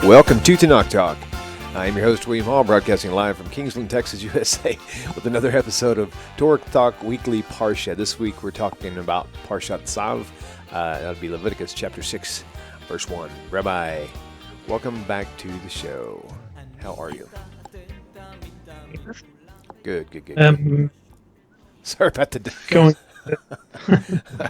Welcome to Tanakh Talk. I'm your host, William Hall, broadcasting live from Kingsland, Texas, USA, with another episode of Torah Talk Weekly Parsha. This week we're talking about Parshat Tzav. That'll be Leviticus chapter 6, verse 1. Rabbi, welcome back to the show. How are you? Good. Sorry about the Going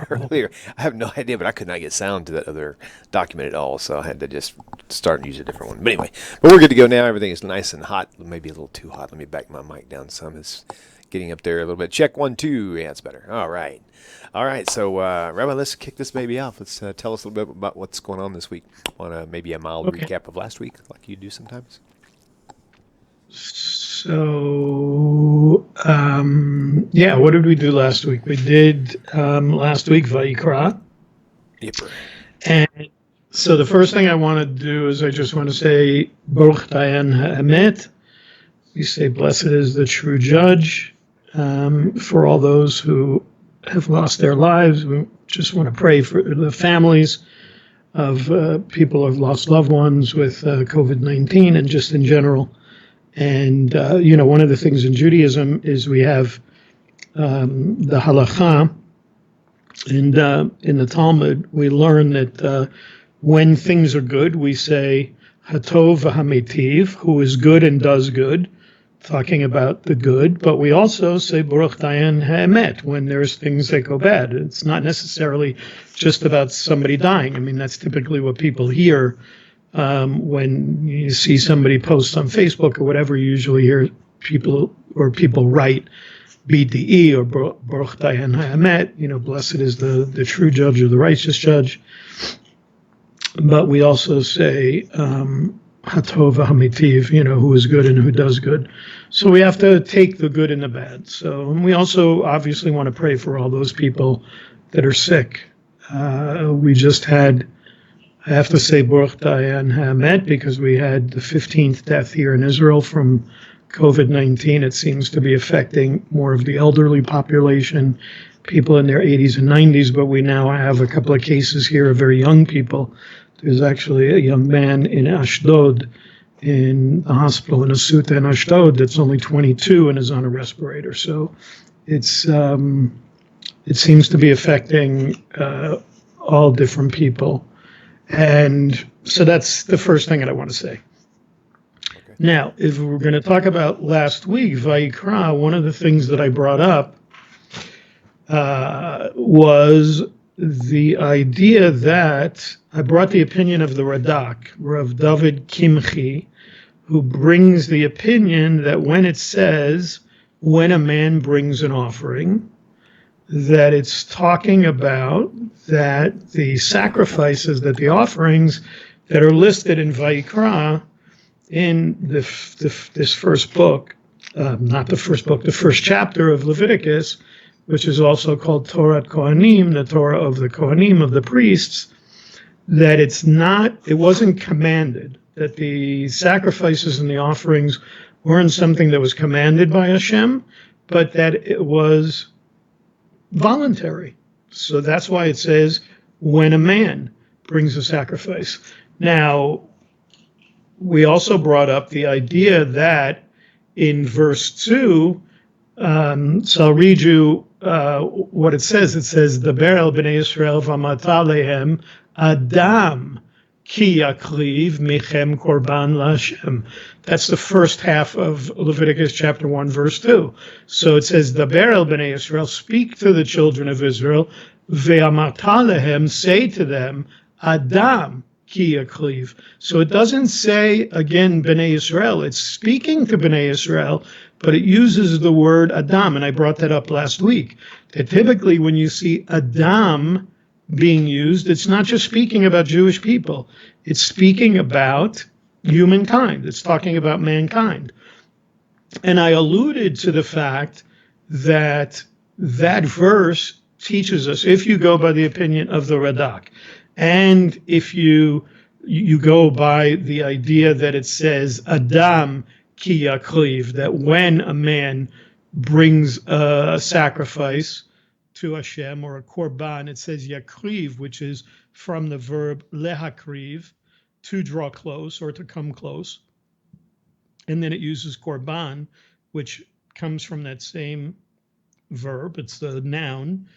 earlier. I have no idea, but I could not get sound to that other document at all, so I had to just start and use a different one. But anyway, we're good to go now. Everything is nice and hot, maybe a little too hot. Let me back my mic down some. It's getting up there a little bit. Check 1, 2. Yeah, it's better. All right. So, Rabbi, let's kick this baby off. Let's tell us a little bit about what's going on this week. Want maybe a mild recap of last week, like you do sometimes? So, what did we do last week? We did last week Vayikra. Yep. And so the first thing I want to do is I just want to say Baruch Dayan Ha'emet. We say blessed is the true judge. For all those who have lost their lives, we just want to pray for the families of people who have lost loved ones with COVID-19 and just in general. And, one of the things in Judaism is we have the halakha. And in the Talmud, we learn that when things are good, we say hatov v'hametiv, who is good and does good, talking about the good. But we also say baruch dayan ha'emet, when there's things that go bad. It's not necessarily just about somebody dying. I mean, that's typically what people hear. When you see somebody post on Facebook or whatever, you usually hear people write BDE or Baruch Dayan Ha'emet, blessed is the true judge or the righteous judge. But we also say Hatov Hamitiv, who is good and who does good. So we have to take the good and the bad. So, and we also obviously want to pray for all those people that are sick. We just had, I have to say Baruch Dayan Ha'emet because we had the 15th death here in Israel from COVID-19. It seems to be affecting more of the elderly population, people in their 80s and 90s, but we now have a couple of cases here of very young people. There's actually a young man in Ashdod, in the hospital in Asuta in Ashdod, that's only 22 and is on a respirator. So it seems to be affecting all different people. And so that's the first thing that I want to say. Okay. Now, if we're going to talk about last week, Vayikra, one of the things that I brought up was the idea that I brought the opinion of the Radak, Rav David Kimchi, who brings the opinion that when it says, when a man brings an offering, that it's talking about that the sacrifices, that the offerings that are listed in Vayikra in this first book, the first chapter of Leviticus, which is also called Torah Kohanim, the Torah of the Kohanim, of the priests, that it wasn't commanded, that the sacrifices and the offerings weren't something that was commanded by Hashem, but that it was voluntary. So that's why it says when a man brings a sacrifice. Now, we also brought up the idea that in verse 2, so I'll read you what it says. It says, Daber el b'nei Yisrael v'amata lehem Adam ki yakriv michem korban laHashem. That's the first half of Leviticus chapter 1, verse 2. So it says, Daber el b'nei Yisrael, speak to the children of Israel, ve'amata lehem, say to them, Adam ki yakriv. So it doesn't say, again, b'nei Yisrael. It's speaking to b'nei Yisrael, but it uses the word Adam, and I brought that up last week. That typically when you see Adam being used, it's not just speaking about Jewish people. It's speaking about humankind. It's talking about mankind. And I alluded to the fact that that verse teaches us, if you go by the opinion of the Radak, and if you go by the idea that it says Adam ki yakriv, that when a man brings a sacrifice to Hashem or a korban, it says yakriv, which is from the verb lehakriv, to draw close or to come close. And then it uses korban, which comes from that same verb. It's the noun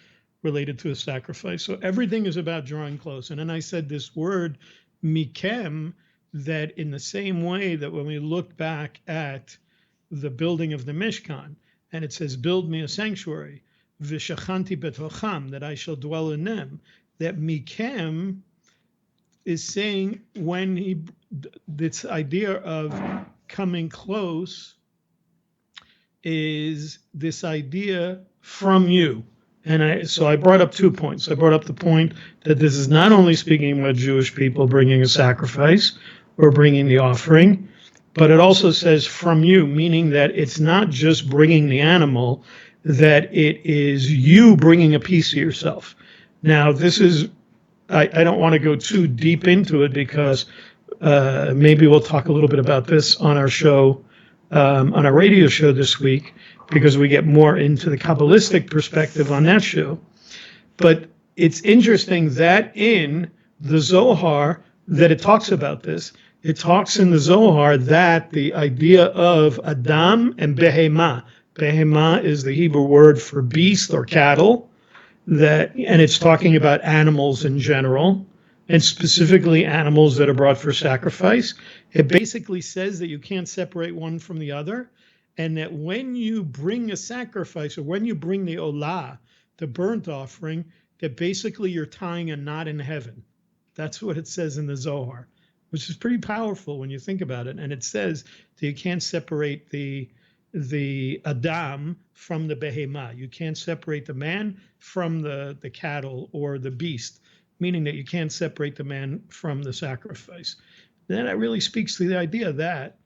related to a sacrifice. So everything is about drawing close. And then I said this word, mikem, that in the same way that when we look back at the building of the Mishkan, and it says, build me a sanctuary, v'shachanti betocham, that I shall dwell in them, that mikem is saying this idea of coming close is this idea from you. And so I brought up 2 points. I brought up the point that this is not only speaking about Jewish people bringing a sacrifice or bringing the offering, but it also says from you, meaning that it's not just bringing the animal, that it is you bringing a piece of yourself. Now, this is, I don't want to go too deep into it because maybe we'll talk a little bit about this on our show, on our radio show this week, because we get more into the Kabbalistic perspective on that show. But it's interesting that in the Zohar that it talks about this. It talks in the Zohar that the idea of Adam and Behemah. Behemah is the Hebrew word for beast or cattle, and it's talking about animals in general, and specifically animals that are brought for sacrifice. It basically says that you can't separate one from the other, and that when you bring a sacrifice, or when you bring the olah, the burnt offering, that basically you're tying a knot in heaven. That's what it says in the Zohar, which is pretty powerful when you think about it. And it says that you can't separate the Adam from the Behemah. You can't separate the man from the cattle or the beast, meaning that you can't separate the man from the sacrifice. Then that really speaks to the idea that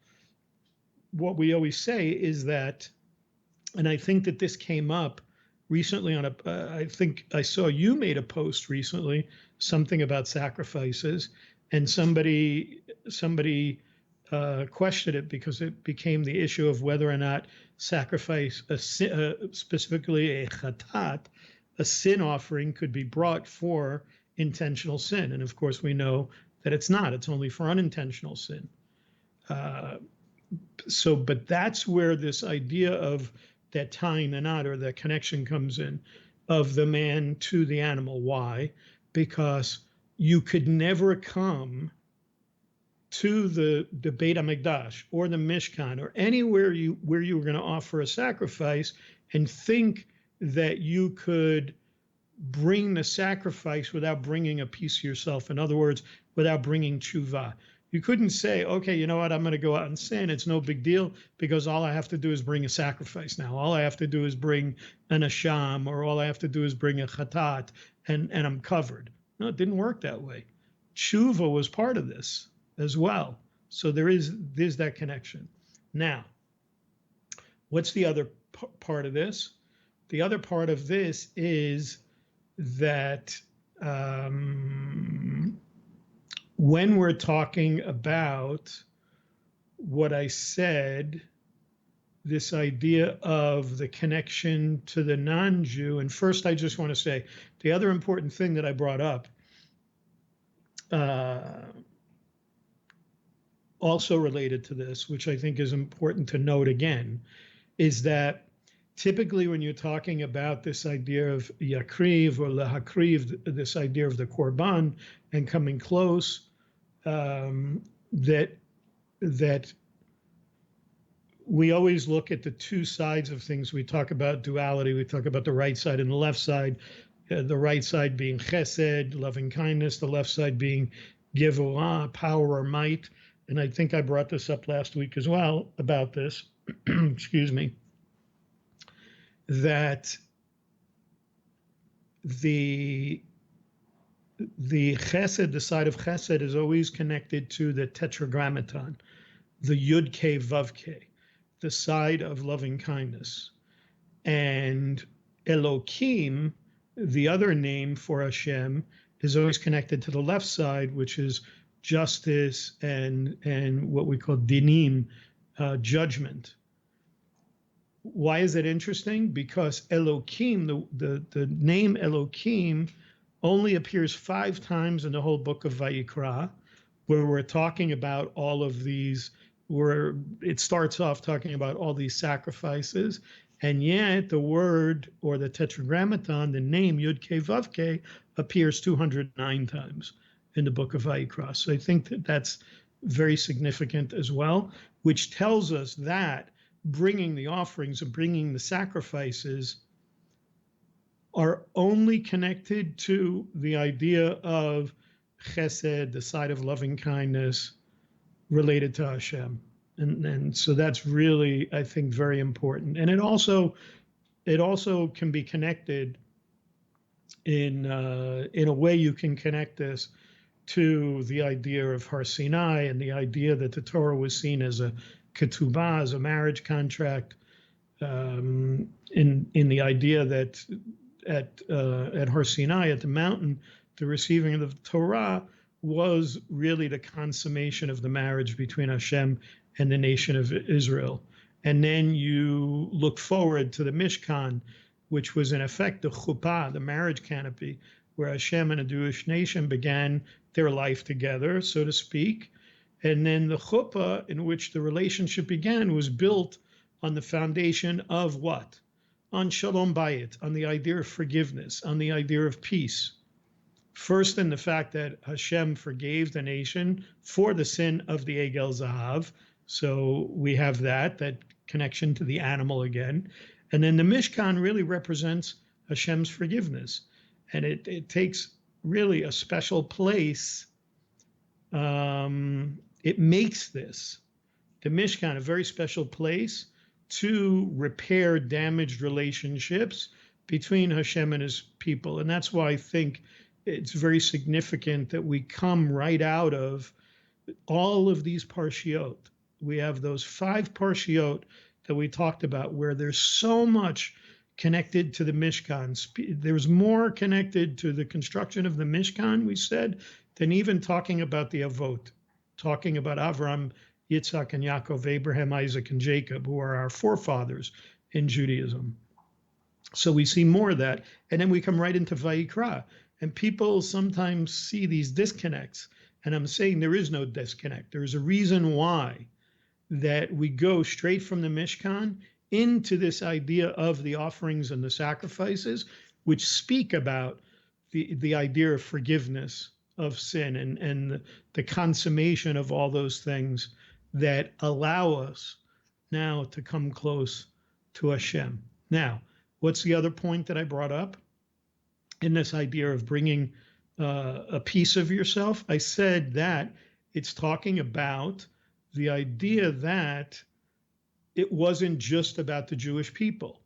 what we always say is that, and I think that this came up recently on I think I saw you made a post recently, something about sacrifices, and somebody questioned it because it became the issue of whether or not sacrifice, specifically a chatat, a sin offering, could be brought for intentional sin. And of course, we know that it's not. It's only for unintentional sin. But that's where this idea of that tying the knot or that connection comes in, of the man to the animal. Why? Because you could never come to the Beit HaMikdash or the Mishkan or anywhere where you were going to offer a sacrifice and think that you could bring the sacrifice without bringing a piece of yourself. In other words, without bringing tshuva. You couldn't say, okay, you know what, I'm going to go out and sin. It's no big deal because all I have to do is bring a sacrifice now. All I have to do is bring an asham, or all I have to do is bring a chatat, and I'm covered. No, it didn't work that way. Tshuva was part of this as well. So there's that connection. Now, what's the other part of this? The other part of this is that when we're talking about what I said, this idea of the connection to the non-Jew, and first I just want to say the other important thing that I brought up, also related to this, which I think is important to note again, is that typically when you're talking about this idea of yakriv or lahakriv, this idea of the korban and coming close, that we always look at the two sides of things. We talk about duality. We talk about the right side and the left side. The right side being chesed, loving kindness. The left side being gevurah, power or might. And I think I brought this up last week as well about this. Excuse me. That the chesed, the side of chesed, is always connected to the tetragrammaton, the yud ke vav ke, the side of loving kindness. And Elokim, the other name for Hashem, is always connected to the left side, which is justice and what we call dinim, judgment. Why is it interesting? Because Elokim, the name Elokim, only appears 5 times in the whole book of Vayikra, where we're talking about all of these, where it starts off talking about all these sacrifices, and yet the word, or the tetragrammaton, the name Yud Ke Vav Ke, appears 209 times in the book of Vayikra. So I think that that's very significant as well, which tells us that bringing the offerings and bringing the sacrifices are only connected to the idea of chesed, the side of loving kindness related to Hashem. And so that's really, I think, very important. And it also can be connected in a way you can connect this to the idea of Har Sinai and the idea that the Torah was seen as a ketubah, as a marriage contract, in the idea that at Har Sinai, at the mountain, the receiving of the Torah was really the consummation of the marriage between Hashem and the nation of Israel. And then you look forward to the Mishkan, which was in effect the chuppah, the marriage canopy, where Hashem and the Jewish nation began their life together, so to speak. And then the chuppah, in which the relationship began, was built on the foundation of what? On shalom bayit, on the idea of forgiveness, on the idea of peace. First, in the fact that Hashem forgave the nation for the sin of the Egel Zahav. So we have that connection to the animal again. And then the Mishkan really represents Hashem's forgiveness. And it takes really a special place. It makes this, the Mishkan, a very special place to repair damaged relationships between Hashem and his people. And that's why I think it's very significant that we come right out of all of these parshiot. We have those 5 parshiot that we talked about where there's so much connected to the Mishkan. There's more connected to the construction of the Mishkan, we said, than even talking about the Avot, talking about Avram, Yitzchak, and Yaakov, Abraham, Isaac, and Jacob, who are our forefathers in Judaism. So we see more of that. And then we come right into Vayikra. And people sometimes see these disconnects. And I'm saying there is no disconnect. There's a reason why that we go straight from the Mishkan into this idea of the offerings and the sacrifices, which speak about the idea of forgiveness of sin and the consummation of all those things that allow us now to come close to Hashem. Now, what's the other point that I brought up in this idea of bringing a piece of yourself? I said that it's talking about the idea that it wasn't just about the Jewish people.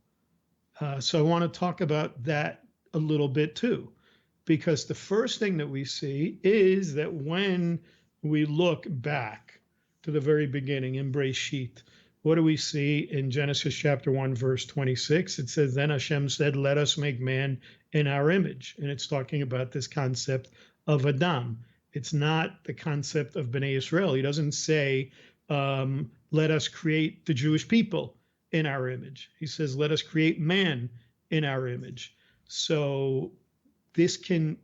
So I want to talk about that a little bit too, because the first thing that we see is that when we look back to the very beginning in Breshit, what do we see in Genesis chapter 1, verse 26? It says, then Hashem said, let us make man in our image. And it's talking about this concept of Adam. It's not the concept of Bnei Israel. He doesn't say, let us create the Jewish people in our image. He says, let us create man in our image. So this can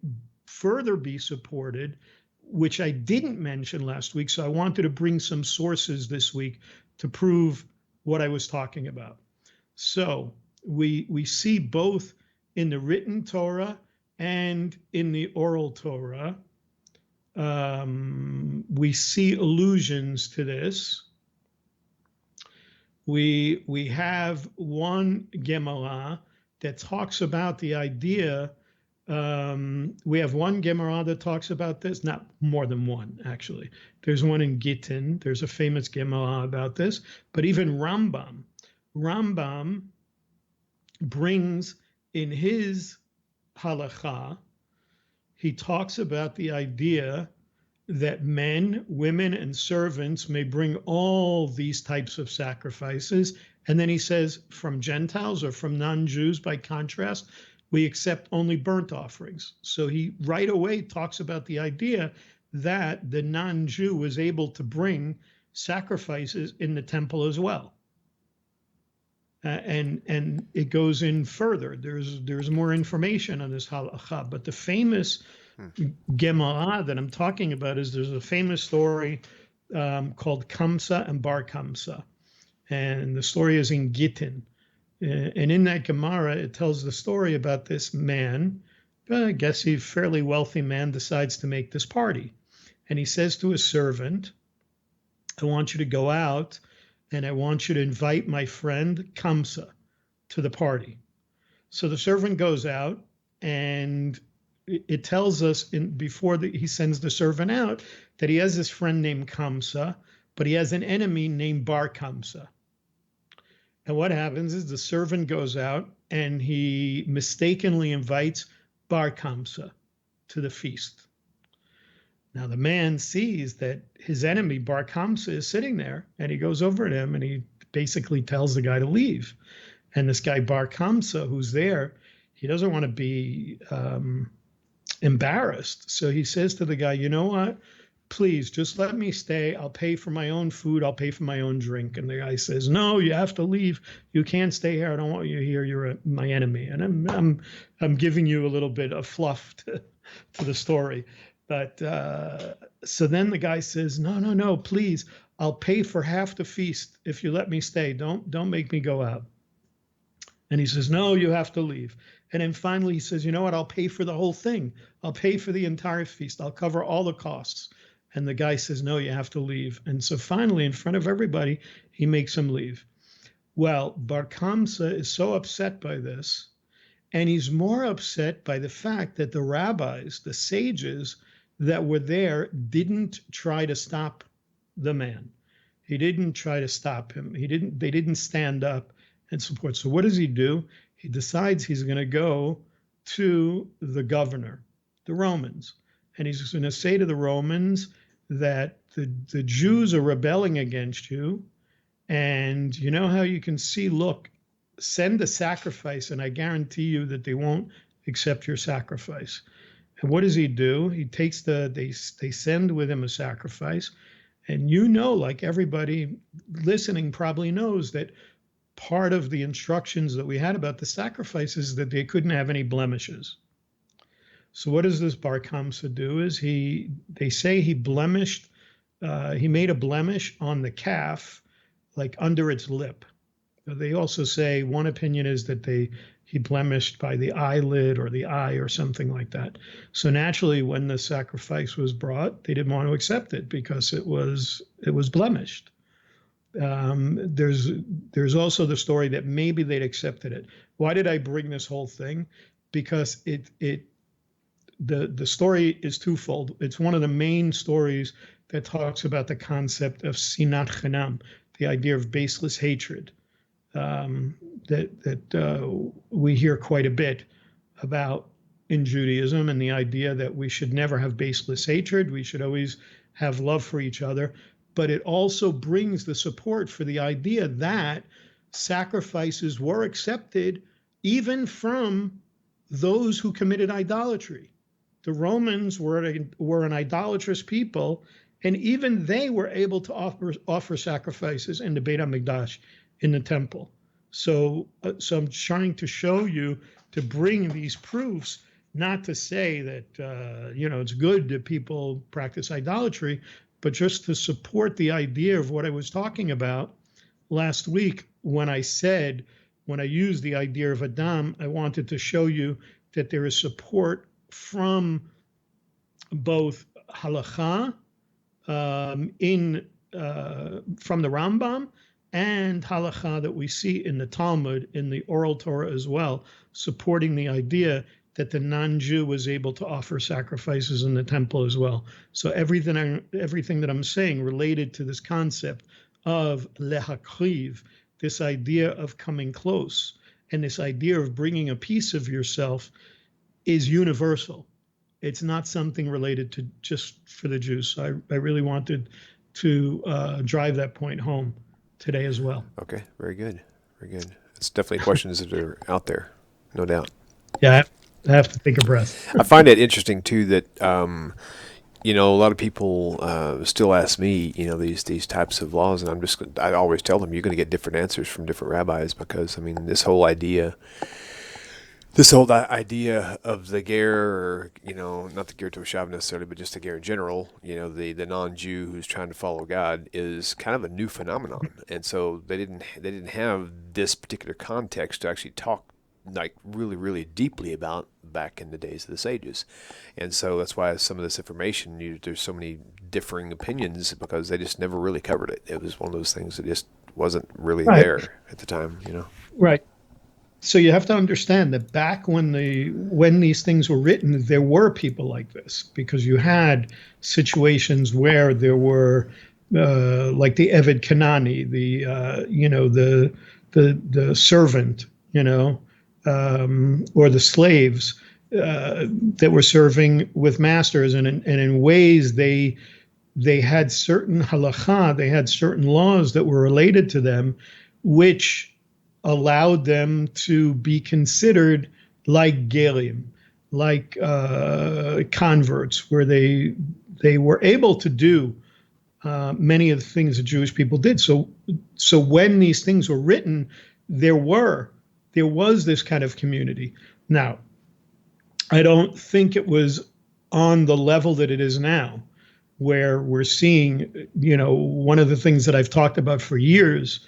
further be supported, which I didn't mention last week. So I wanted to bring some sources this week to prove what I was talking about. So we see both in the written Torah and in the oral Torah, we see allusions to this. We have one Gemara that talks about the idea. We have one Gemara that talks about this, not more than one, actually. There's one in Gittin. There's a famous Gemara about this. But even Rambam brings in his halakha, he talks about the idea that men, women, and servants may bring all these types of sacrifices. And then he says, from Gentiles or from non-Jews, by contrast, we accept only burnt offerings. So he right away talks about the idea that the non-Jew was able to bring sacrifices in the temple as well. And it goes in further. There's more information on this halakha, but the famous Gemara that I'm talking about is there's a famous story called Kamsa and Bar Kamsa. And the story is in Gittin. And in that Gemara, it tells the story about this man. I guess he's a fairly wealthy man, decides to make this party. And he says to his servant, I want you to go out and I want you to invite my friend Kamsa to the party. So the servant goes out, and it tells us before he sends the servant out that he has this friend named Kamsa, but he has an enemy named Bar Kamsa. And what happens is the servant goes out and he mistakenly invites Bar Kamsa to the feast. Now the man sees that his enemy Bar Kamsa is sitting there, and he goes over to him and he basically tells the guy to leave. And this guy Bar Kamsa, who's there, he doesn't want to be embarrassed. So he says to the guy, you know what? Please just let me stay. I'll pay for my own food. I'll pay for my own drink. And the guy says, no, you have to leave. You can't stay here. I don't want you here. You're my enemy. And I'm giving you a little bit of fluff to the story. But so then the guy says, no, please. I'll pay for half the feast if you let me stay. Don't make me go out. And he says, no, you have to leave. And then finally he says, you know what? I'll pay for the whole thing. I'll pay for the entire feast. I'll cover all the costs. And the guy says, no, you have to leave. And so finally, in front of everybody, he makes him leave. Well, Bar Kamsa is so upset by this, and he's more upset by the fact that the rabbis, the sages that were there, didn't try to stop the man. He didn't try to stop him. They didn't stand up and support. So what does he do? He decides he's going to go to the governor, the Romans. And he's going to say to the Romans that the Jews are rebelling against you. And you know how you can see, look, send a sacrifice, and I guarantee you that they won't accept your sacrifice. And what does he do? He takes they send with him a sacrifice. And you know, like everybody listening probably knows, that part of the instructions that we had about the sacrifices that they couldn't have any blemishes. So what does this Bar Kamsa do? Is they say he blemished, he made a blemish on the calf, like under its lip. They also say, one opinion is that he blemished by the eyelid or the eye or something like that. So naturally, when the sacrifice was brought, they didn't want to accept it because it was blemished. There's also the story that maybe they'd accepted it. Why did I bring this whole thing? Because the story is twofold. It's one of the main stories that talks about the concept of sinat chinam, the idea of baseless hatred, that we hear quite a bit about in Judaism, and the idea that we should never have baseless hatred. We should always have love for each other. But it also brings the support for the idea that sacrifices were accepted even from those who committed idolatry. The Romans were an idolatrous people, and even they were able to offer sacrifices in the Beit HaMikdash, in the temple. So I'm trying to show you, to bring these proofs, not to say that it's good that people practice idolatry, but just to support the idea of what I was talking about last week when I used the idea of Adam. I wanted to show you that there is support from both halakha from the Rambam, and halakha that we see in the Talmud, in the oral Torah as well, supporting the idea that the non-Jew was able to offer sacrifices in the temple as well. So everything that I'm saying related to this concept of lehakriv, this idea of coming close, and this idea of bringing a piece of yourself, is universal. It's not something related to just for the Jews. So I really wanted to drive that point home today as well. Okay, very good. Very good. It's definitely questions that are out there, no doubt. Yeah, I have to take a breath. I find it interesting, too, that, a lot of people still ask me, these types of laws, and I always tell them you're going to get different answers from different rabbis because, this whole idea This whole idea of the ger, or not the ger toshav necessarily, but just the ger in general, the non-Jew who's trying to follow God, is kind of a new phenomenon, and so they didn't have this particular context to actually talk like really, really deeply about back in the days of the sages, and so that's why some of this information, there's so many differing opinions, because they just never really covered it. It was one of those things that just wasn't really Right. there at the time. Right. So you have to understand that back when these things were written, there were people like this, because you had situations where there were like the Eved Kanani, the servant, or the slaves that were serving with masters, and in ways they had certain halakha, they had certain laws that were related to them, which allowed them to be considered like gerim, like converts, where they were able to do many of the things that Jewish people did. So when these things were written, there was this kind of community. Now, I don't think it was on the level that it is now, where we're seeing, one of the things that I've talked about for years,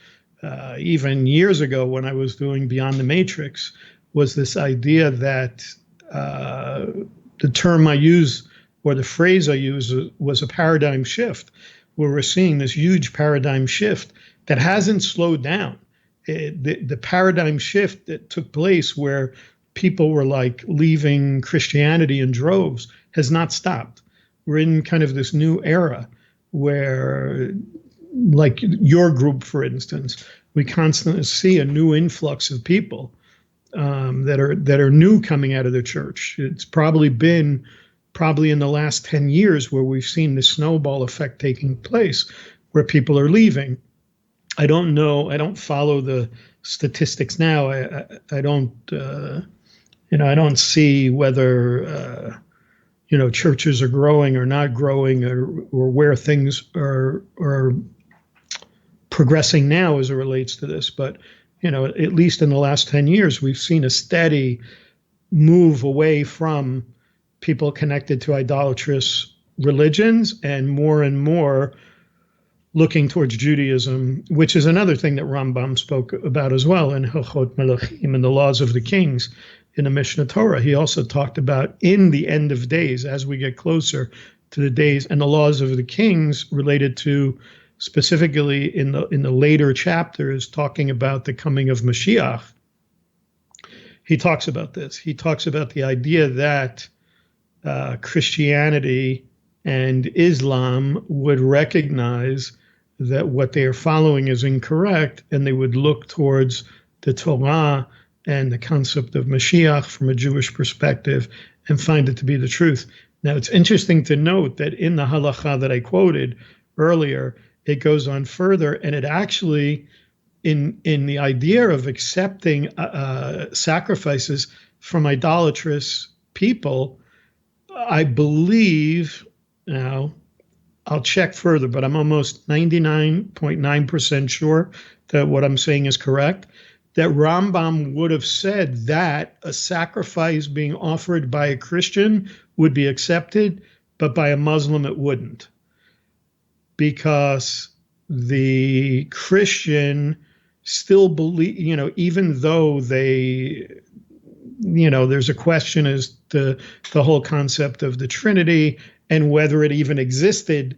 even years ago when I was doing Beyond the Matrix, was this idea that the term I use, or the phrase I use, was a paradigm shift, where we're seeing this huge paradigm shift that hasn't slowed down. The paradigm shift that took place, where people were like leaving Christianity in droves, has not stopped. We're in kind of this new era where, like your group, for instance, we constantly see a new influx of people that are new coming out of the church. It's probably been in the last 10 years where we've seen the snowball effect taking place, where people are leaving. I don't know. I don't follow the statistics now. I don't. I don't see whether churches are growing or not growing, or where things are progressing now as it relates to this. But, at least in the last 10 years, we've seen a steady move away from people connected to idolatrous religions, and more looking towards Judaism, which is another thing that Rambam spoke about as well in Hilchot Melachim, and the laws of the kings in the Mishnah Torah. He also talked about in the end of days, as we get closer to the days, and the laws of the kings related to, specifically in the later chapters, talking about the coming of Mashiach. He talks about this. He talks about the idea that Christianity and Islam would recognize that what they are following is incorrect, and they would look towards the Torah and the concept of Mashiach from a Jewish perspective and find it to be the truth. Now, it's interesting to note that in the halakha that I quoted earlier, it goes on further, and it actually, in the idea of accepting sacrifices from idolatrous people, I believe, now I'll check further, but I'm almost 99.9% sure that what I'm saying is correct, that Rambam would have said that a sacrifice being offered by a Christian would be accepted, but by a Muslim it wouldn't. Because the Christian still believe, even though they, there's a question as to the whole concept of the Trinity and whether it even existed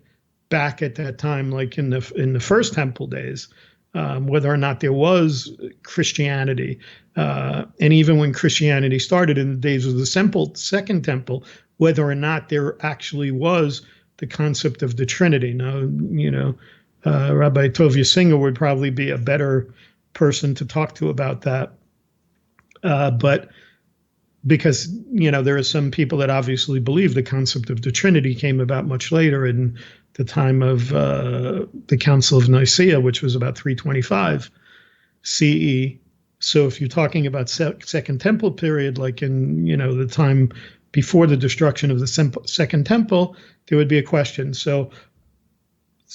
back at that time, like in the first temple days, whether or not there was Christianity. And even when Christianity started in the days of the second temple, whether or not there actually was the concept of the Trinity. Now, Rabbi Tovia Singer would probably be a better person to talk to about that. But because, there are some people that obviously believe the concept of the Trinity came about much later in the time of the Council of Nicaea, which was about 325 CE. So if you're talking about Second Temple period, like in, the time before the destruction of the Second Temple, there would be a question. So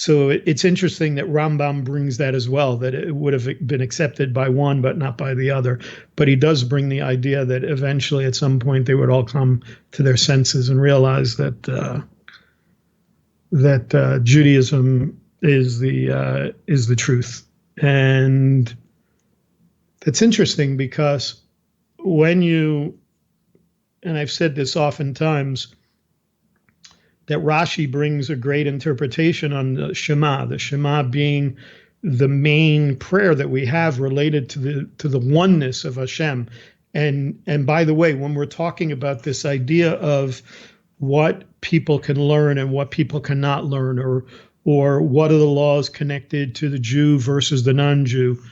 So it's interesting that Rambam brings that as well, that it would have been accepted by one but not by the other. But he does bring the idea that eventually at some point they would all come to their senses and realize that Judaism is the truth. And that's interesting because and I've said this oftentimes, that Rashi brings a great interpretation on the Shema being the main prayer that we have related to the oneness of Hashem. And by the way, when we're talking about this idea of what people can learn and what people cannot learn, or what are the laws connected to the Jew versus the non-Jew,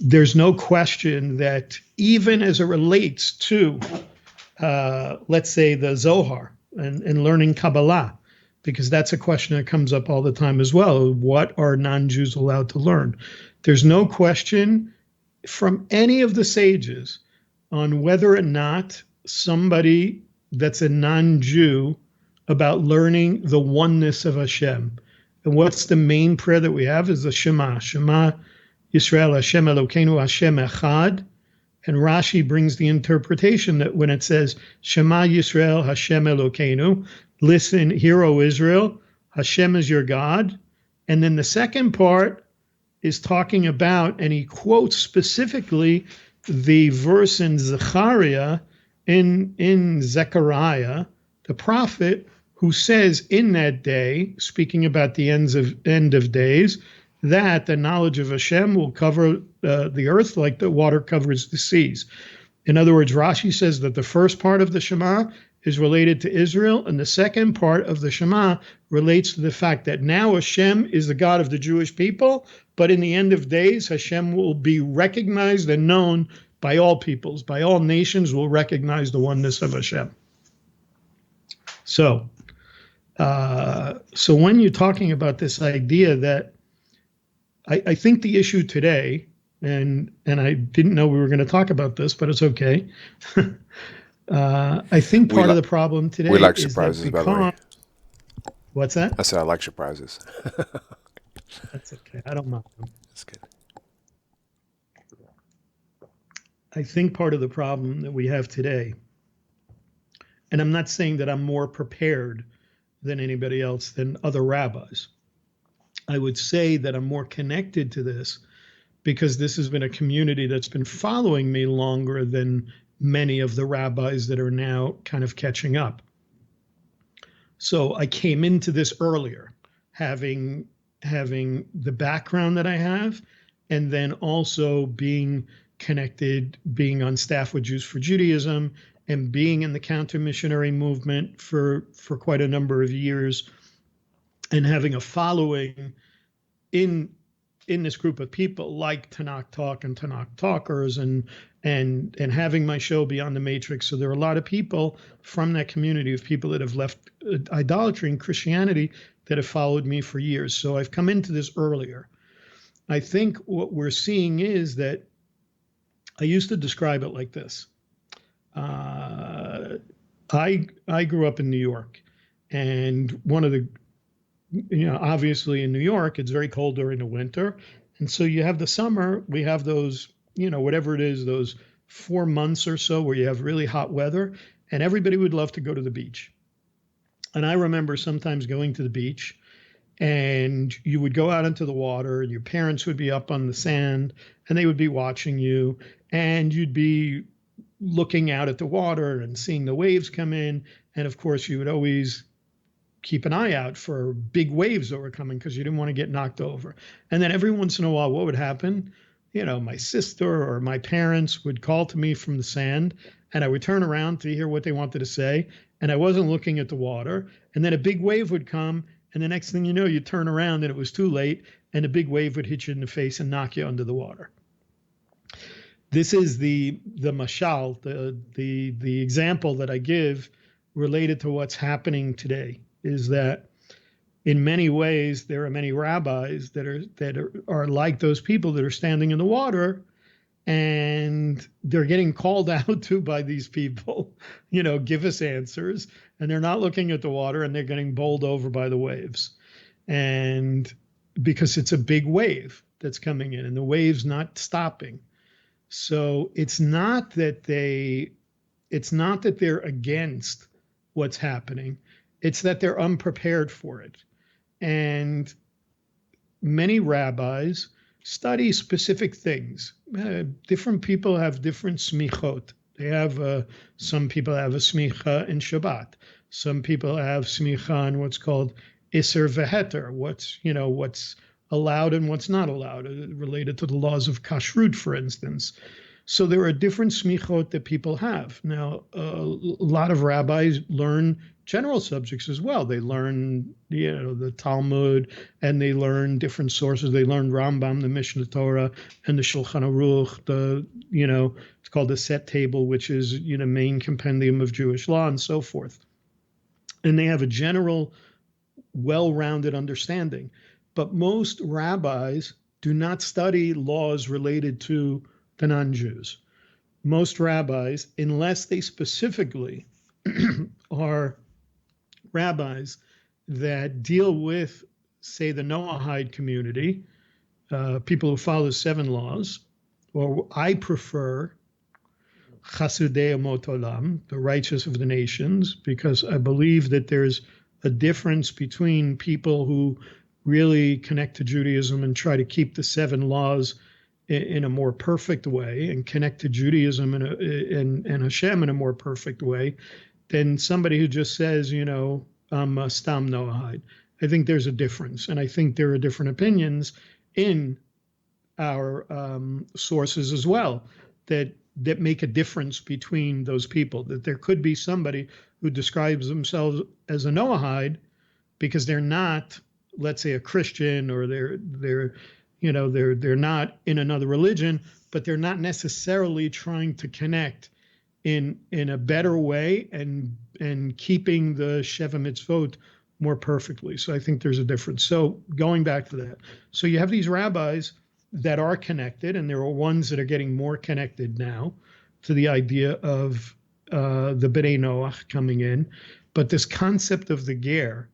there's no question that even as it relates to, let's say, the Zohar, and learning Kabbalah, because that's a question that comes up all the time as well. What are non-Jews allowed to learn? There's no question from any of the sages on whether or not somebody that's a non-Jew about learning the oneness of Hashem. And what's the main prayer that we have is the Shema. Shema Yisrael Hashem Elokeinu Hashem Echad. And Rashi brings the interpretation that when it says, Shema Yisrael, Hashem Elokeinu, listen, hear, O Israel, Hashem is your God. And then the second part is talking about, and he quotes specifically the verse in Zechariah, in Zechariah, the prophet, who says in that day, speaking about the end of days, that the knowledge of Hashem will cover the earth like the water covers the seas. In other words, Rashi says that the first part of the Shema is related to Israel, and the second part of the Shema relates to the fact that now Hashem is the God of the Jewish people, but in the end of days, Hashem will be recognized and known by all peoples, by all nations will recognize the oneness of Hashem. So when you're talking about this idea that I think the issue today, and I didn't know we were going to talk about this, but it's okay. I think part of the problem today we like is surprises, that by the way. What's that? I said I like surprises. That's okay. I don't mind them. That's good. I think part of the problem that we have today, and I'm not saying that I'm more prepared than anybody else, than other rabbis. I would say that I'm more connected to this because this has been a community that's been following me longer than many of the rabbis that are now kind of catching up. So I came into this earlier, having the background that I have, and then also being connected, being on staff with Jews for Judaism, and being in the counter-missionary movement for quite a number of years, and having a following in this group of people like Tanakh Talk and Tanakh Talkers, and having my show Beyond the Matrix. So there are a lot of people from that community of people that have left idolatry and Christianity that have followed me for years. So I've come into this earlier. I think what we're seeing is that I used to describe it like this. I grew up in New York, and one of the, obviously in New York, it's very cold during the winter. And so you have the summer, we have those, whatever it is, those 4 months or so where you have really hot weather, and everybody would love to go to the beach. And I remember sometimes going to the beach, and you would go out into the water, and your parents would be up on the sand, and they would be watching you, and you'd be looking out at the water and seeing the waves come in. And of course, you would always keep an eye out for big waves that were coming because you didn't want to get knocked over. And then every once in a while, what would happen? My sister or my parents would call to me from the sand, and I would turn around to hear what they wanted to say. And I wasn't looking at the water. And then a big wave would come. And the next thing you know, you turn around and it was too late. And a big wave would hit you in the face and knock you under the water. This is the mashal, the example that I give related to what's happening today, is that in many ways, there are many rabbis that are like those people that are standing in the water, and they're getting called out to by these people, give us answers, and they're not looking at the water, and they're getting bowled over by the waves. and because it's a big wave that's coming in, and the wave's not stopping. So it's not that they're against what's happening. It's that they're unprepared for it. And many rabbis study specific things. Different people have different smichot. They have some people have a smicha in Shabbat. Some people have smicha in what's called iser veheter, what's allowed and what's not allowed, related to the laws of kashrut, for instance. So there are different smichot that people have. Now, a lot of rabbis learn general subjects as well. They learn, the Talmud, and they learn different sources. They learn Rambam, the Mishnah Torah, and the Shulchan Aruch, it's called the Set Table, which is, main compendium of Jewish law, and so forth. And they have a general, well-rounded understanding. But most rabbis do not study laws related to the non-Jews. Most rabbis, unless they specifically are rabbis that deal with, say, the Noahide community, people who follow the 7 laws, or I prefer Chassidei Umot Olam, the righteous of the nations, because I believe that there's a difference between people who really connect to Judaism and try to keep the 7 laws in a more perfect way and connect to Judaism and Hashem in a more perfect way than somebody who just says, I'm a Stam Noahide. I think there's a difference. And I think there are different opinions in our sources as well that make a difference between those people, that there could be somebody who describes themselves as a Noahide because they're not, let's say, a Christian, or they're not in another religion, but they're not necessarily trying to connect in a better way and keeping the Sheva Mitzvot more perfectly. So I think there's a difference. So going back to that, so you have these rabbis that are connected, and there are ones that are getting more connected now to the idea of the Bnei Noach coming in. But this concept of the ger,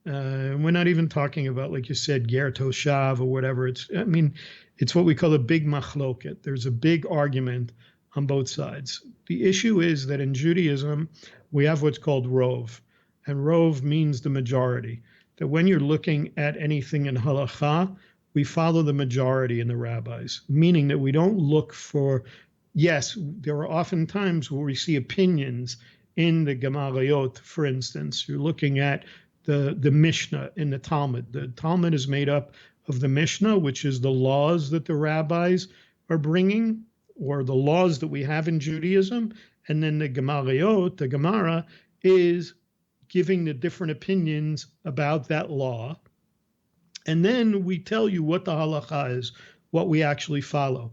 we're not even talking about, like you said, ger toshav or whatever. It's what we call a big machloket. There's a big argument on both sides. The issue is that in Judaism, we have what's called rov. And rov means the majority. That when you're looking at anything in halakha, we follow the majority in the rabbis, meaning that we don't look for, yes, there are often times where we see opinions in the Gemarayot, for instance. You're looking at the Mishnah in the Talmud. The Talmud is made up of the Mishnah, which is the laws that the rabbis are bringing, or the laws that we have in Judaism, and then the Gemarayot, the Gemara, is giving the different opinions about that law. And then we tell you what the halakha is, what we actually follow.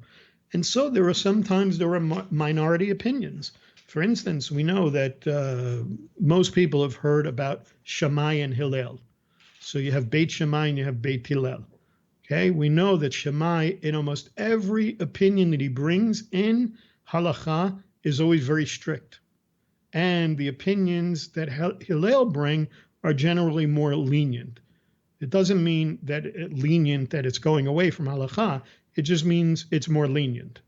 And so there are minority opinions. For instance, we know that most people have heard about Shammai and Hillel. So you have Beit Shammai and you have Beit Hillel. Okay, we know that Shammai, in almost every opinion that he brings in halakha, is always very strict. And the opinions that Hillel bring are generally more lenient. It doesn't mean that it's going away from halakha. It just means it's more lenient.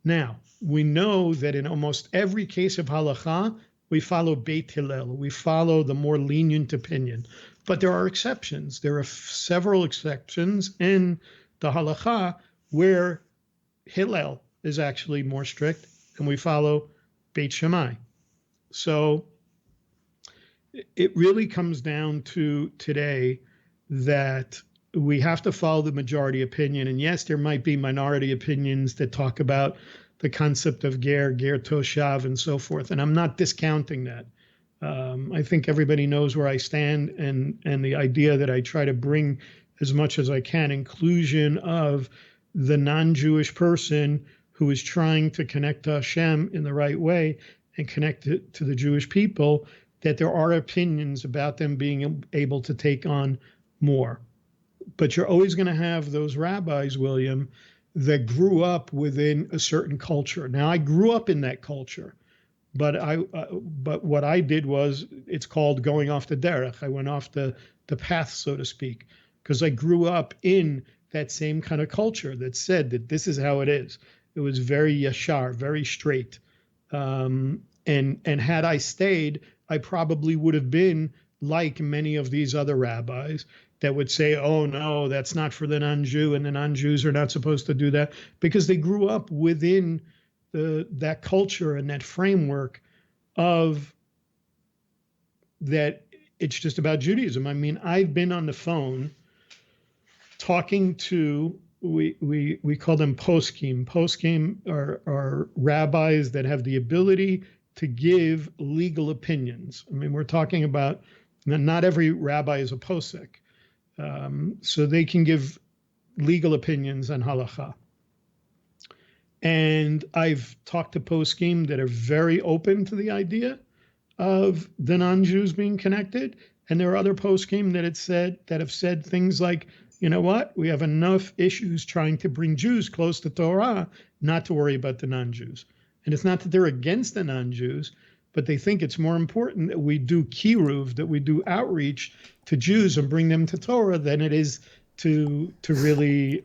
Now, we know that in almost every case of halakha, we follow Beit Hillel. We follow the more lenient opinion. But there are exceptions. There are several exceptions in the halakha where Hillel is actually more strict, and we follow Beit Shammai. So it really comes down to today that we have to follow the majority opinion. And yes, there might be minority opinions that talk about the concept of ger toshav, and so forth. And I'm not discounting that. I think everybody knows where I stand, and the idea that I try to bring as much as I can inclusion of the non-Jewish person who is trying to connect to Hashem in the right way and connect to the Jewish people, that there are opinions about them being able to take on more. But you're always going to have those rabbis, William, that grew up within a certain culture. Now, I grew up in that culture, but what I did was, it's called going off the derech. I went off the the path, so to speak, because I grew up in that same kind of culture that said that this is how it is. It was very yashar, very straight. And had I stayed, I probably would have been like many of these other rabbis that would say, oh, no, that's not for the non-Jew, and the non-Jews are not supposed to do that, because they grew up within that culture and that framework of that it's just about Judaism. I mean, I've been on the phone talking to, we call them poskim. Poskim are rabbis that have the ability to give legal opinions. I mean, we're talking about, not every rabbi is a posek. So they can give legal opinions on halakha. And I've talked to poskim that are very open to the idea of the non-Jews being connected. And there are other poskim that have said things like, you know what, we have enough issues trying to bring Jews close to Torah, not to worry about the non-Jews. And it's not that they're against the non-Jews, but they think it's more important that we do kiruv, that we do outreach to Jews and bring them to Torah than it is to really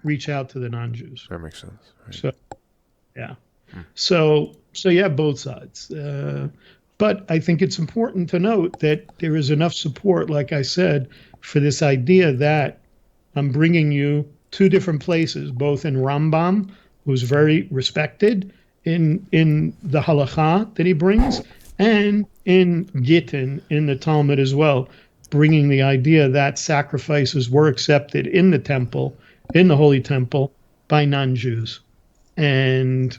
reach out to the non-Jews. That makes sense. Right. So, yeah. So yeah, both sides. But I think it's important to note that there is enough support, like I said, for this idea that I'm bringing you two different places, both in Rambam, who's very respected in the halakha that he brings, and in Gittin, in the Talmud as well, bringing the idea that sacrifices were accepted in the temple, in the Holy Temple, by non-Jews. And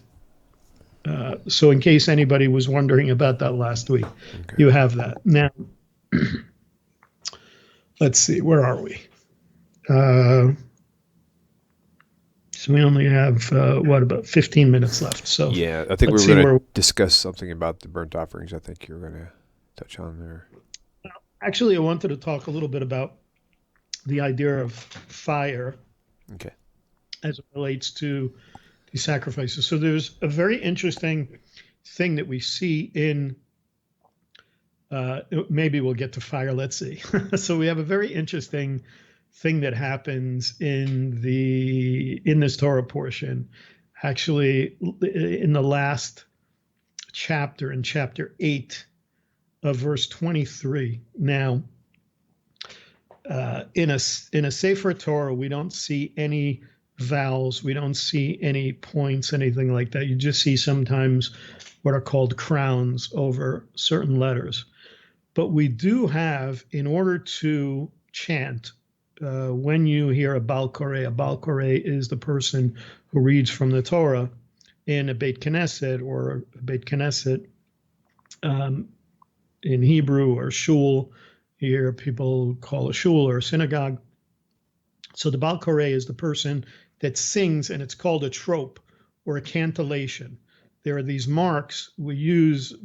so in case anybody was wondering about that last week, you have that. Now, let's see, where are we? So we only have, about 15 minutes left. So yeah, I think we were going to discuss something about the burnt offerings. I think you were going to touch on there. Actually, I wanted to talk a little bit about the idea of fire as it relates to the sacrifices. So there's a very interesting thing that we see in, maybe we'll get to fire, let's see. So we have a very interesting thing that happens in this Torah portion, actually in the last chapter, in chapter 8 of verse 23. Now, in a Sefer Torah, we don't see any vowels, we don't see any points, anything like that. You just see sometimes what are called crowns over certain letters. But we do have, in order to chant, when you hear a Baal Koreh is the person who reads from the Torah in a Beit Knesset, or a Beit Knesset in Hebrew, or shul. Here people call a shul or a synagogue. So the Baal Koreh is the person that sings, and it's called a trope or a cantillation. There are these marks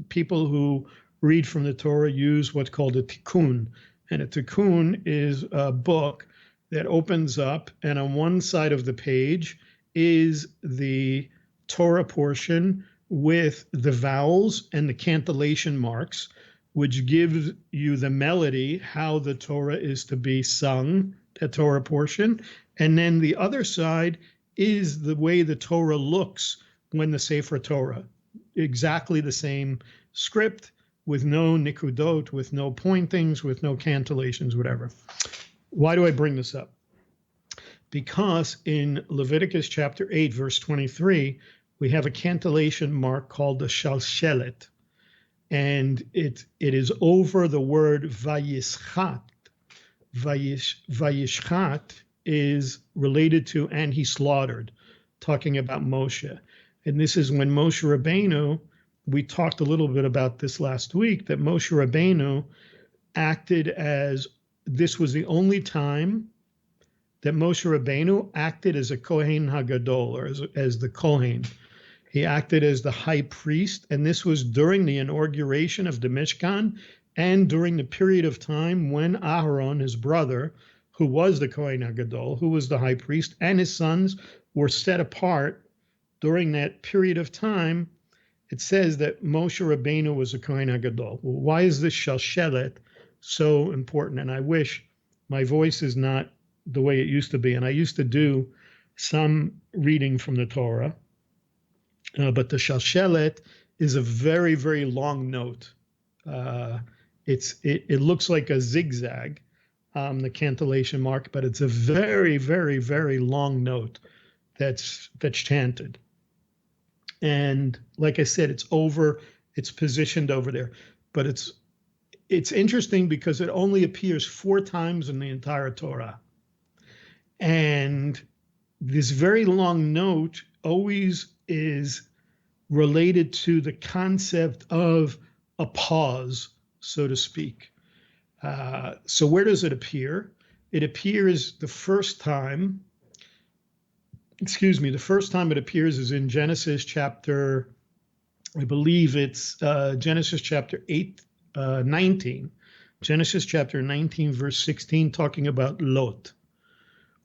people who read from the Torah use what's called a tikkun. And a tikkun is a book that opens up, and on one side of the page is the Torah portion with the vowels and the cantillation marks, which gives you the melody, how the Torah is to be sung, that Torah portion. And then the other side is the way the Torah looks when the Sefer Torah, exactly the same script, with no nikudot, with no pointings, with no cantillations, whatever. Why do I bring this up? Because in Leviticus chapter 8, verse 23, we have a cantillation mark called the shalshelet, and it is over the word vayischat. Vayischat is related to, and he slaughtered, talking about Moshe. And this is when Moshe Rabbeinu, we talked a little bit about this last week, that Moshe Rabbeinu acted as, this was the only time that Moshe Rabbeinu acted as a Kohen Hagadol, or as the Kohen. He acted as the high priest, and this was during the inauguration of the Mishkan, and during the period of time when Aharon, his brother, who was the Kohen Hagadol, who was the high priest, and his sons were set apart during that period of time. It says that Moshe Rabbeinu was a Kohen Hagadol. Well, why is this shalshelet so important. And I wish my voice is not the way it used to be. And I used to do some reading from the Torah, but the Shalshelet is a very, very long note. It looks like a zigzag, the cantillation mark, but it's a very, very, very long note that's chanted. And like I said, it's positioned over there, but it's interesting because it only appears 4 times in the entire Torah. And this very long note always is related to the concept of a pause, so to speak. So where does it appear? It appears the first time it appears is in Genesis chapter, I believe it's Genesis chapter 19. Genesis chapter 19, verse 16, talking about Lot.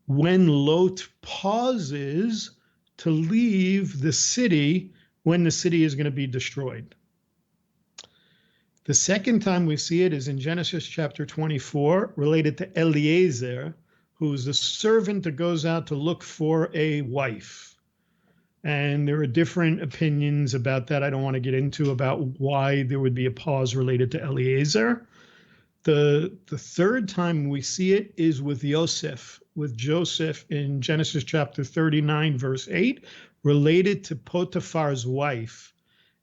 When Lot pauses to leave the city when the city is going to be destroyed. The second time we see it is in Genesis chapter 24, related to Eliezer, who's the servant that goes out to look for a wife. And there are different opinions about that. I don't want to get into about why there would be a pause related to Eliezer. The third time we see it is with Joseph in Genesis chapter 39, verse 8, related to Potiphar's wife.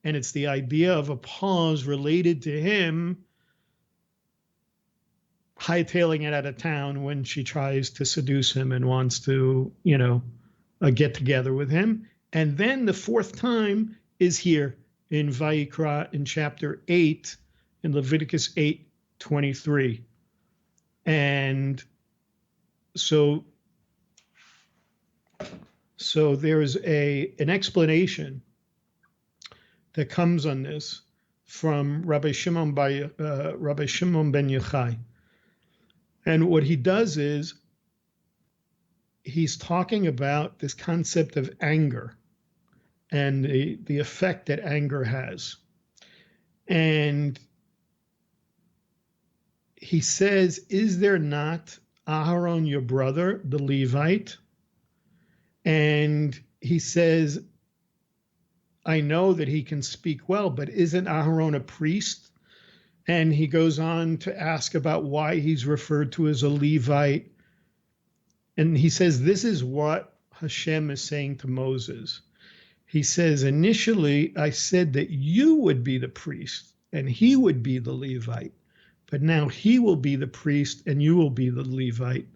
And it's the idea of a pause related to him hightailing it out of town when she tries to seduce him and wants to, get together with him. And then the fourth time is here in Vayikra in chapter 8, in Leviticus 8:23. And so there is an explanation that comes on this from Rabbi Shimon ben Yochai. And what he does is he's talking about this concept of anger and the effect that anger has. And he says, is there not Aharon, your brother, the Levite? And he says, I know that he can speak well, but isn't Aharon a priest? And he goes on to ask about why he's referred to as a Levite. And he says, this is what Hashem is saying to Moses. He says, initially, I said that you would be the priest and he would be the Levite. But now he will be the priest and you will be the Levite.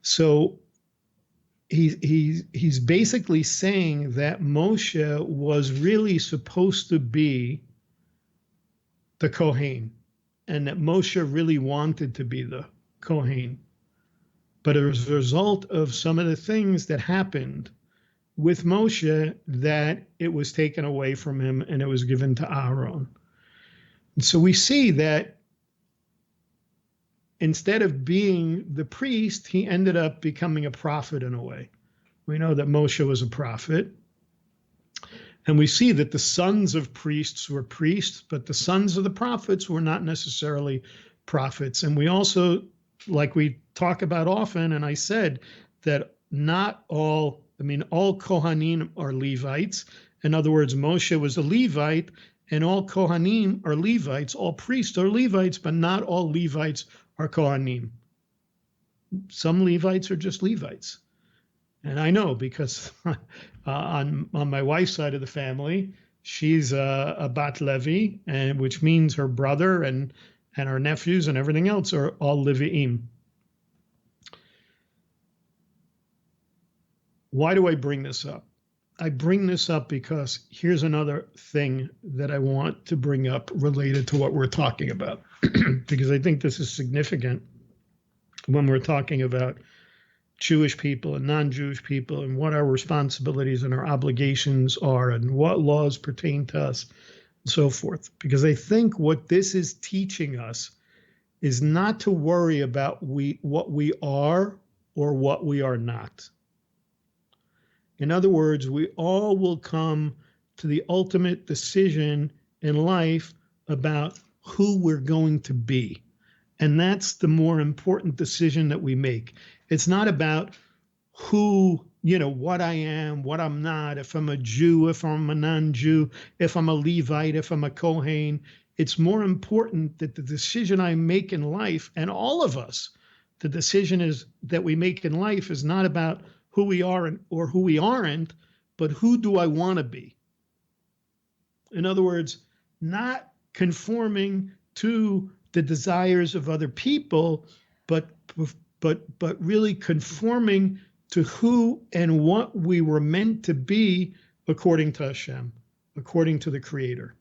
So he's basically saying that Moshe was really supposed to be the Kohen, and that Moshe really wanted to be the Kohen. But as a result of some of the things that happened with Moshe, that it was taken away from him and it was given to Aaron. And so we see that instead of being the priest, he ended up becoming a prophet in a way. We know that Moshe was a prophet. And we see that the sons of priests were priests, but the sons of the prophets were not necessarily prophets. And we also, like we talk about often, and I said that not all Kohanim are Levites. In other words, Moshe was a Levite, and all Kohanim are Levites, all priests are Levites, but not all Levites are Kohanim. Some Levites are just Levites. And I know because on my wife's side of the family, she's a Bat Levi, and which means her brother and her nephews and everything else are all Levi'im. Why do I bring this up? I bring this up because here's another thing that I want to bring up related to what we're talking about, because I think this is significant when we're talking about Jewish people and non-Jewish people and what our responsibilities and our obligations are and what laws pertain to us and so forth. Because I think what this is teaching us is not to worry about what we are or what we are not. In other words, we all will come to the ultimate decision in life about who we're going to be. And that's the more important decision that we make. It's not about who, what I am, what I'm not, if I'm a Jew, if I'm a non-Jew, if I'm a Levite, if I'm a Kohen. It's more important that the decision I make in life, and all of us, the decision is that we make in life is not about who we are or who we aren't, but who do I want to be? In other words, not conforming to the desires of other people, but really conforming to who and what we were meant to be according to Hashem, according to the Creator.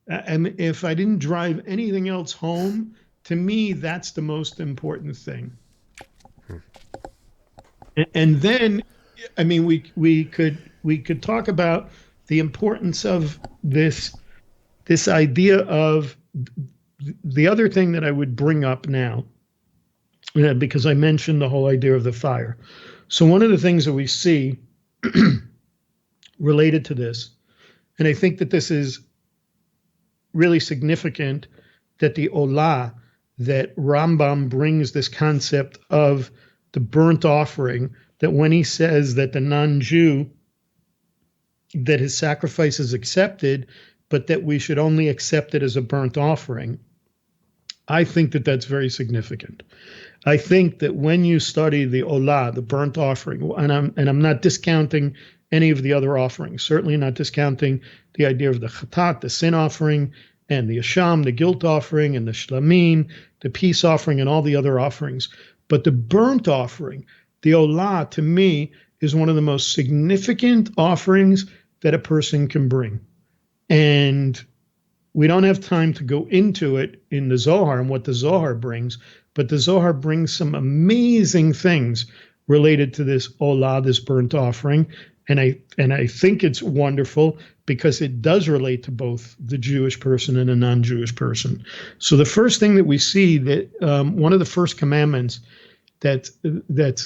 And if I didn't drive anything else home, to me, that's the most important thing. And then, I mean, we could talk about the importance of this idea of the other thing that I would bring up now, because I mentioned the whole idea of the fire. So one of the things that we see related to this, and I think that this is really significant, that the Olah, that Rambam brings this concept of the burnt offering, that when he says that the non-Jew, that his sacrifice is accepted, but that we should only accept it as a burnt offering, I think that that's very significant. I think that when you study the Olah, the burnt offering, and I'm not discounting any of the other offerings, certainly not discounting the idea of the Chatat, the sin offering, and the Asham, the guilt offering, and the Shlamim, the peace offering, and all the other offerings. But the burnt offering, the Olah, to me, is one of the most significant offerings that a person can bring. And we don't have time to go into it in the Zohar and what the Zohar brings, but the Zohar brings some amazing things related to this Olah, this burnt offering. And I think it's wonderful because it does relate to both the Jewish person and a non-Jewish person. So the first thing that we see, that one of the first commandments that's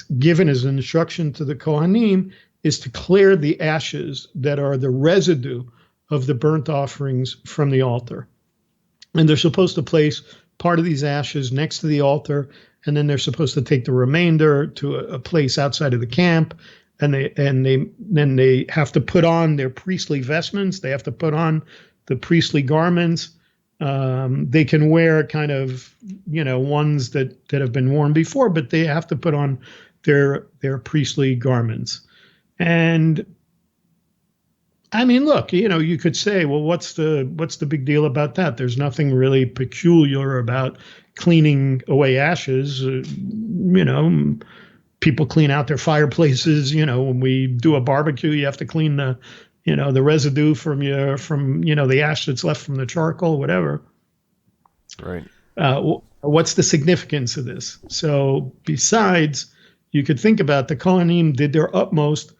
given as an instruction to the Kohanim is to clear the ashes that are the residue of the burnt offerings from the altar. And they're supposed to place part of these ashes next to the altar, and then they're supposed to take the remainder to a place outside of the camp. And they have to put on their priestly vestments. They have to put on the priestly garments. They can wear kind of, ones that have been worn before, but they have to put on their priestly garments. And I mean, look, you could say, well, what's the big deal about that? There's nothing really peculiar about cleaning away ashes. People clean out their fireplaces. When we do a barbecue, you have to clean the residue from the ash that's left from the charcoal, whatever. Right. What's the significance of this? So besides, you could think about the Kohanim did their utmost.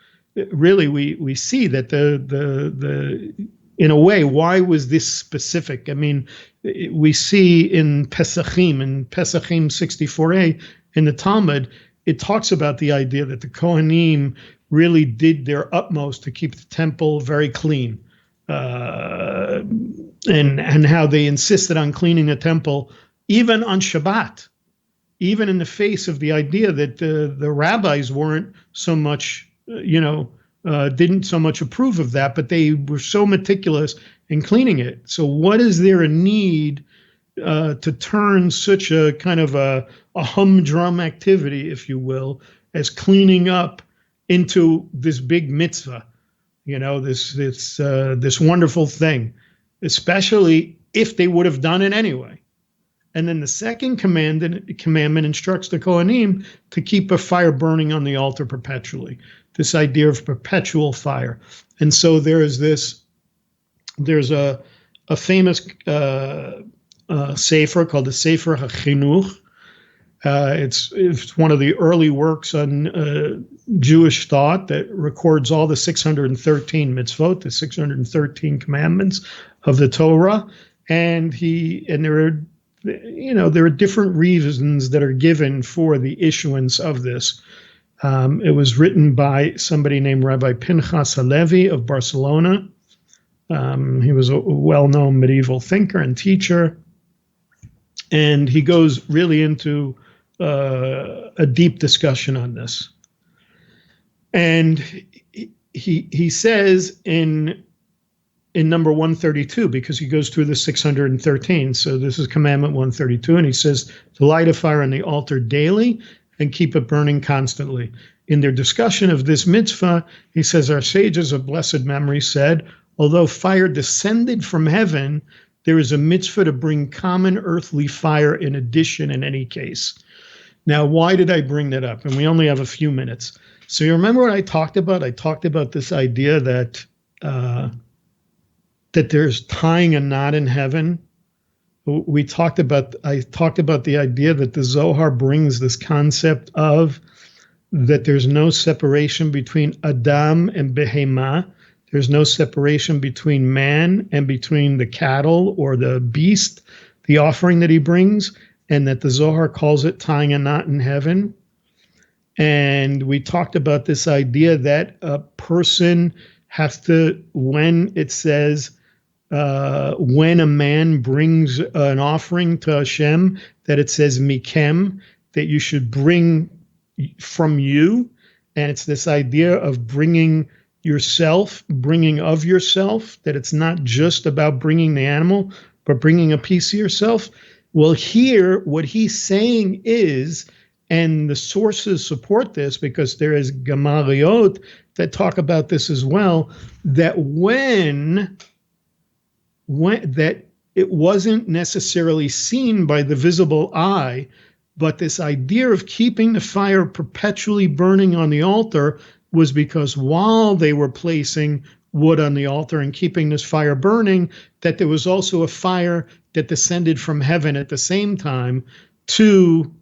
Really, we see that the in a way, why was this specific? I mean, we see in Pesachim 64a in the Talmud, it talks about the idea that the Kohanim really did their utmost to keep the temple very clean, and how they insisted on cleaning the temple even on Shabbat, even in the face of the idea that the rabbis weren't so much, didn't so much approve of that, but they were so meticulous in cleaning it. So what is there a need to turn such a kind of a humdrum activity, if you will, as cleaning up into this big mitzvah, this wonderful thing, especially if they would have done it anyway. And then the second commandment instructs the Kohanim to keep a fire burning on the altar perpetually, this idea of perpetual fire. And so there's a famous sefer called the Sefer HaChinuch. It's one of the early works on Jewish thought that records all the 613 mitzvot, the 613 commandments of the Torah, and there are different reasons that are given for the issuance of this. It was written by somebody named Rabbi Pinchas Halevi of Barcelona. He was a well-known medieval thinker and teacher. And he goes really into a deep discussion on this. And he says in number 132, because he goes through the 613. So this is commandment 132. And he says to light a fire on the altar daily and keep it burning constantly. In their discussion of this mitzvah, he says, our sages of blessed memory said, although fire descended from heaven, there is a mitzvah to bring common earthly fire in addition in any case. Now, why did I bring that up? And we only have a few minutes. So you remember what I talked about? I talked about this idea that there's tying a knot in heaven. I talked about the idea that the Zohar brings this concept of that there's no separation between Adam and Behemah. There's no separation between man and between the cattle or the beast, the offering that he brings, and that the Zohar calls it tying a knot in heaven. And we talked about this idea that a person has to, when it says, when a man brings an offering to Hashem, that it says mikem, that you should bring from you. And it's this idea of bringing yourself, bringing of yourself, that it's not just about bringing the animal, but bringing a piece of yourself. Well, here, what he's saying is, and the sources support this because there is Gemariot that talk about this as well, that when that it wasn't necessarily seen by the visible eye, but this idea of keeping the fire perpetually burning on the altar was because while they were placing wood on the altar and keeping this fire burning, that there was also a fire that descended from heaven at the same time to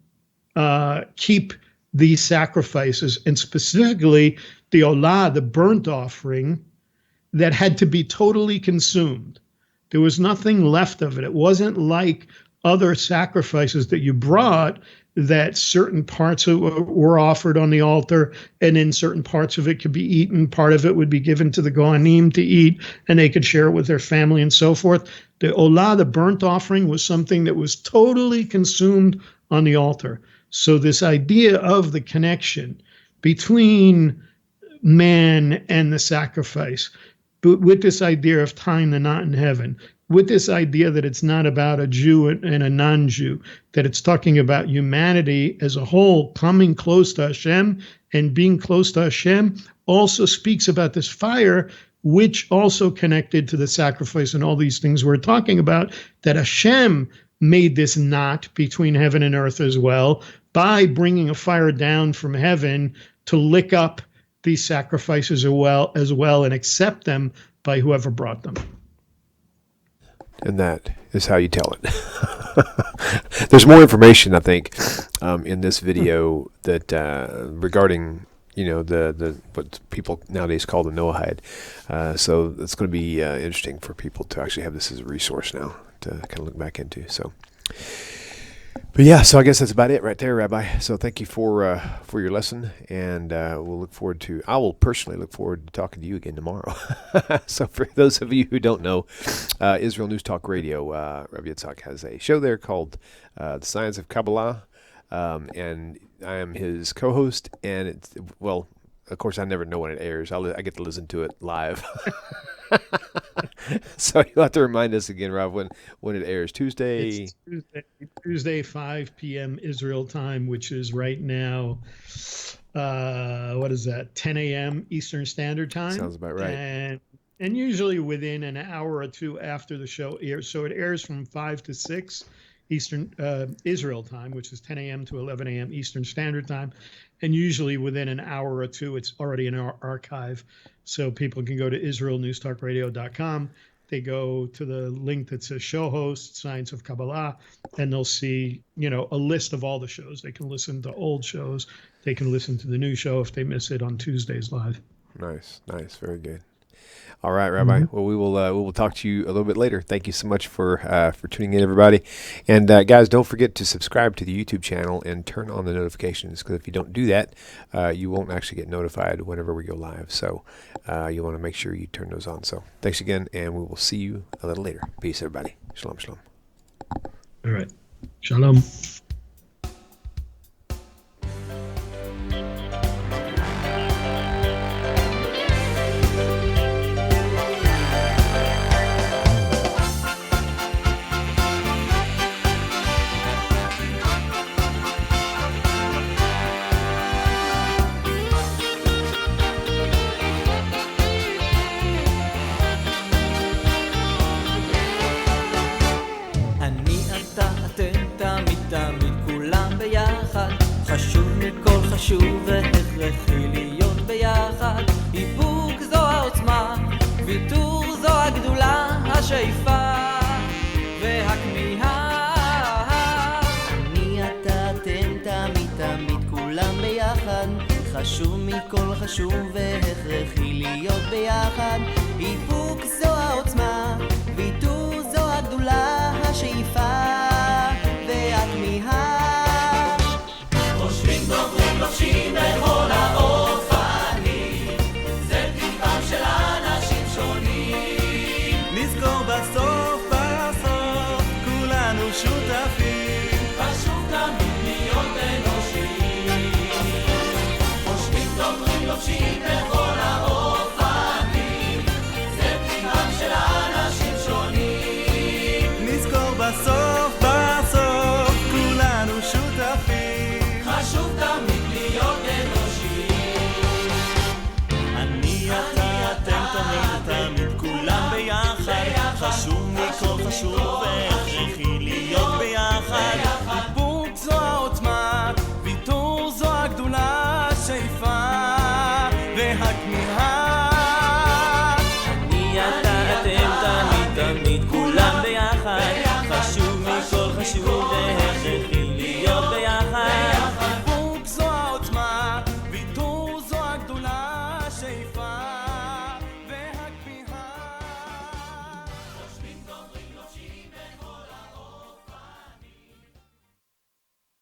keep these sacrifices, and specifically the olah, the burnt offering, that had to be totally consumed. There was nothing left of it. It wasn't like other sacrifices that you brought, that certain parts were offered on the altar, and then certain parts of it could be eaten. Part of it would be given to the Gohanim to eat, and they could share it with their family and so forth. The olah, the burnt offering, was something that was totally consumed on the altar. So this idea of the connection between man and the sacrifice, but with this idea of tying the knot in heaven, with this idea that it's not about a Jew and a non-Jew, that it's talking about humanity as a whole coming close to Hashem, and being close to Hashem also speaks about this fire, which also connected to the sacrifice and all these things we're talking about, that Hashem made this knot between heaven and earth as well by bringing a fire down from heaven to lick up these sacrifices as well and accept them by whoever brought them. And that is how you tell it. There's more information, I think, in this video that regarding, the what people nowadays call the Noahide. So it's going to be interesting for people to actually have this as a resource now to kind of look back into. So, but yeah, so I guess that's about it right there, Rabbi. So thank you for your lesson, and I will personally look forward to talking to you again tomorrow. So for those of you who don't know, Israel News Talk Radio, Rav Yitzchaq has a show there called The Science of Kabbalah, and I am his co-host, and it's, well, of course, I never know when it airs. I get to listen to it live. So you'll have to remind us again, Rob, when it airs. Tuesday, 5 p.m. Israel time, which is right now, what is that, 10 a.m. Eastern Standard Time? Sounds about right. And usually within an hour or two after the show airs. So it airs from 5 to 6 Eastern Israel time, which is 10 a.m. to 11 a.m. Eastern Standard Time. And usually within an hour or two, it's already in our archive. So people can go to israelnewstalkradio.com. They go to the link that says show host, Science of Kabbalah, and they'll see, a list of all the shows. They can listen to old shows. They can listen to the new show if they miss it on Tuesdays live. Nice. Very good. All right, Rabbi. Mm-hmm. Well, we will talk to you a little bit later. Thank you so much for tuning in, everybody. And guys, don't forget to subscribe to the YouTube channel and turn on the notifications, because if you don't do that, you won't actually get notified whenever we go live. So you want to make sure you turn those on. So thanks again, and we will see you a little later. Peace, everybody. Shalom, shalom. All right. שלום. חשוב והכרחי להיות ביחד, איפוק זו העוצמה, ויתור זו הגדולה, השאיפה והכמיהה. אני אתה אתם תמיד תמיד כולם ביחד, חשוב מכל חשוב והכרחי להיות ביחד, איפוק זו העוצמה, ויתור זו הגדולה, השאיפה והכמיהה. לובשים בכל האופנים, זה טבעם של אנשים שונים. נזכור בסוף בסוף, כולנו שותפים, חשוב תמיד להיות אנושיים. חושבים דוברים לובשים בכל האופנים, זה טבעם של אנשים שונים. נזכור בסוף בסוף, כולנו שותפים, חשוב תמיד חשוב מכל חשוב והכרחי להיות ביחד, איפוק זו העוצמה, ויתור זו הגדולה, השאיפה והכמיהה. אני אתה אתם תמיד תמיד כולם ביחד, חשוב